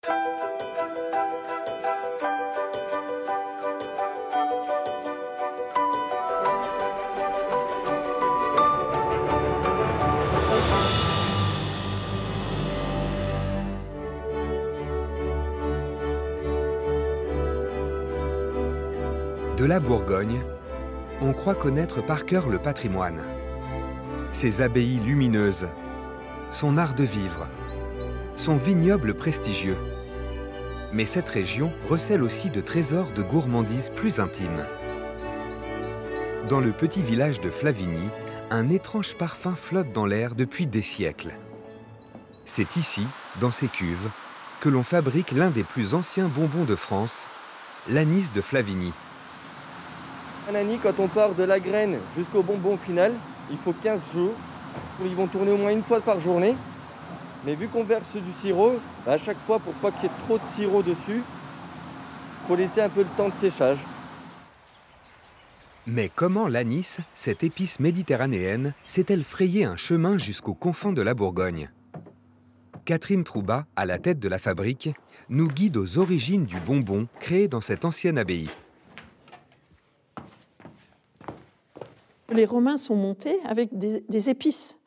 De la Bourgogne, on croit connaître par cœur le patrimoine, ses abbayes lumineuses, son art de vivre, son vignoble prestigieux. Mais cette région recèle aussi de trésors de gourmandise plus intimes. Dans le petit village de Flavigny, un étrange parfum flotte dans l'air depuis des siècles. C'est ici, dans ces cuves, que l'on fabrique l'un des plus anciens bonbons de France, l'anis de Flavigny. Un anis, quand on part de la graine jusqu'au bonbon final, il faut 15 jours. Ils vont tourner au moins une fois par journée. Mais vu qu'on verse du sirop, à chaque fois, pour pas qu'il y ait trop de sirop dessus, il faut laisser un peu le temps de séchage. Mais comment l'anis, cette épice méditerranéenne, s'est-elle frayé un chemin jusqu'aux confins de la Bourgogne? Catherine Troubat, à la tête de la fabrique, nous guide aux origines du bonbon créé dans cette ancienne abbaye. Les Romains sont montés avec des épices,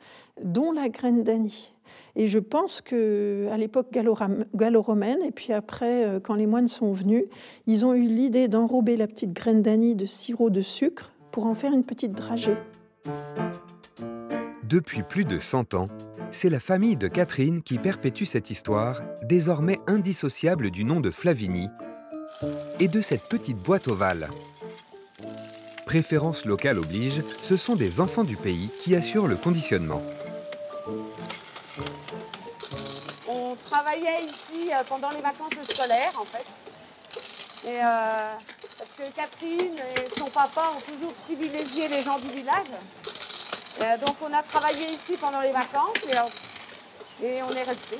dont la graine d'anis. Et je pense qu'à l'époque gallo-romaine, et puis après, quand les moines sont venus, ils ont eu l'idée d'enrober la petite graine d'anis de sirop de sucre pour en faire une petite dragée. Depuis plus de 100 ans, c'est la famille de Catherine qui perpétue cette histoire, désormais indissociable du nom de Flavigny, et de cette petite boîte ovale. Préférence locale oblige, ce sont des enfants du pays qui assurent le conditionnement. On travaillait ici pendant les vacances scolaires, en fait. Et parce que Catherine et son papa ont toujours privilégié les gens du village. Et donc on a travaillé ici pendant les vacances et on est resté.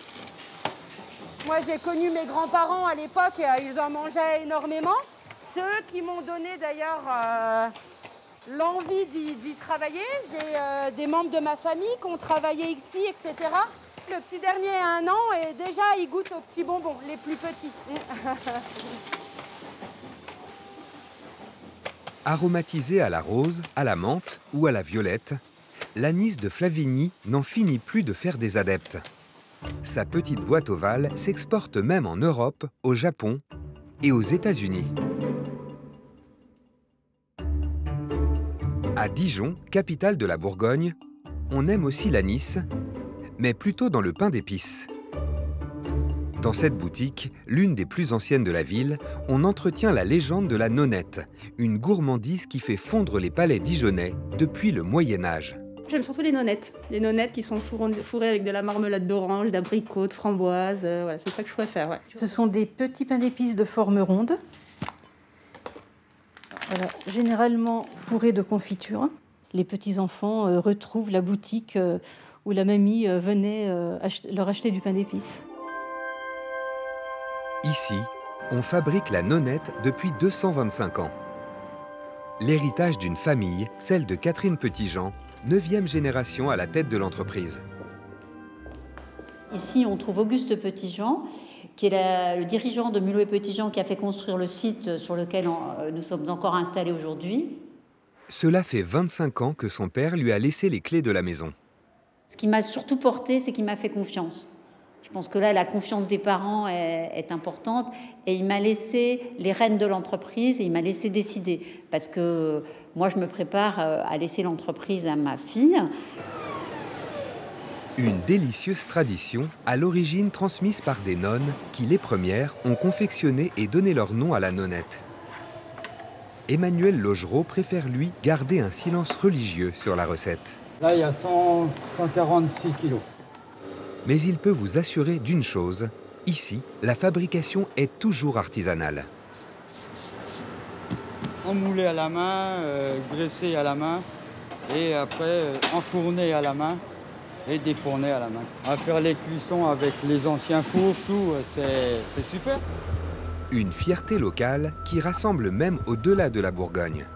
Moi j'ai connu mes grands-parents à l'époque, ils en mangeaient énormément. Ceux qui m'ont donné d'ailleurs l'envie d'y travailler. J'ai des membres de ma famille qui ont travaillé ici, etc. Le petit dernier a 1 an et déjà il goûte aux petits bonbons, les plus petits. Aromatisé à la rose, à la menthe ou à la violette, l'anis de Flavigny n'en finit plus de faire des adeptes. Sa petite boîte ovale s'exporte même en Europe, au Japon et aux États-Unis. À Dijon, capitale de la Bourgogne, on aime aussi l'anis, mais plutôt dans le pain d'épices. Dans cette boutique, l'une des plus anciennes de la ville, on entretient la légende de la nonette, une gourmandise qui fait fondre les palais dijonnais depuis le Moyen-Âge. J'aime surtout les nonettes qui sont fourrées avec de la marmelade d'orange, d'abricot, de framboise, voilà, c'est ça que je préfère. Ouais. Ce sont des petits pains d'épices de forme ronde, voilà, généralement fourrés de confiture. Les petits-enfants retrouvent la boutique où la mamie venait leur acheter du pain d'épices. Ici, on fabrique la nonette depuis 225 ans. L'héritage d'une famille, celle de Catherine Petitjean, 9e génération à la tête de l'entreprise. Ici, on trouve Auguste Petitjean, qui est le dirigeant de Mulot et Petitjean, qui a fait construire le site sur lequel nous sommes encore installés aujourd'hui. Cela fait 25 ans que son père lui a laissé les clés de la maison. Ce qui m'a surtout porté, c'est qu'il m'a fait confiance. Je pense que là, la confiance des parents est importante. Et il m'a laissé les rênes de l'entreprise et il m'a laissé décider. Parce que moi, je me prépare à laisser l'entreprise à ma fille. Une délicieuse tradition, à l'origine transmise par des nonnes qui, les premières, ont confectionné et donné leur nom à la nonnette. Emmanuel Logereau préfère, lui, garder un silence religieux sur la recette. Là, il y a 146 kilos. Mais il peut vous assurer d'une chose, ici, la fabrication est toujours artisanale. Enmoulé à la main, graissé à la main, et après enfourné à la main et défourné à la main. À faire les cuissons avec les anciens fours, tout, c'est super. Une fierté locale qui rassemble même au-delà de la Bourgogne.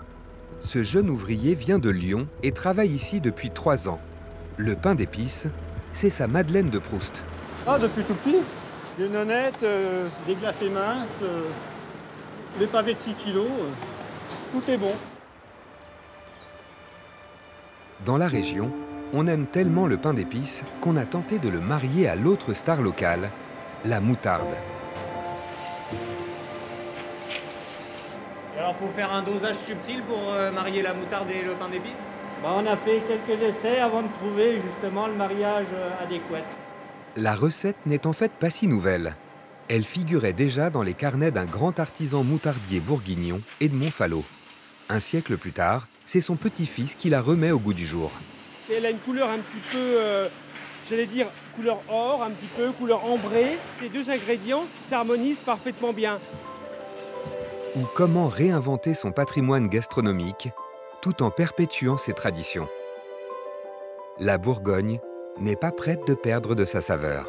Ce jeune ouvrier vient de Lyon et travaille ici depuis 3 ans. Le pain d'épices, c'est sa Madeleine de Proust. Ah, depuis tout petit. Des nonnettes, des glacés minces, des pavés de 6 kilos, tout est bon. Dans la région, on aime tellement le pain d'épices qu'on a tenté de le marier à l'autre star locale, la moutarde. Et alors, faut faire un dosage subtil pour marier la moutarde et le pain d'épices? On a fait quelques essais avant de trouver justement le mariage adéquat. La recette n'est en fait pas si nouvelle. Elle figurait déjà dans les carnets d'un grand artisan moutardier bourguignon, Edmond Falot. Un siècle plus tard, c'est son petit-fils qui la remet au goût du jour. Elle a une couleur un petit peu, j'allais dire, couleur or, un petit peu, couleur ambrée. Les deux ingrédients s'harmonisent parfaitement bien. Ou comment réinventer son patrimoine gastronomique tout en perpétuant ses traditions. La Bourgogne n'est pas prête de perdre de sa saveur.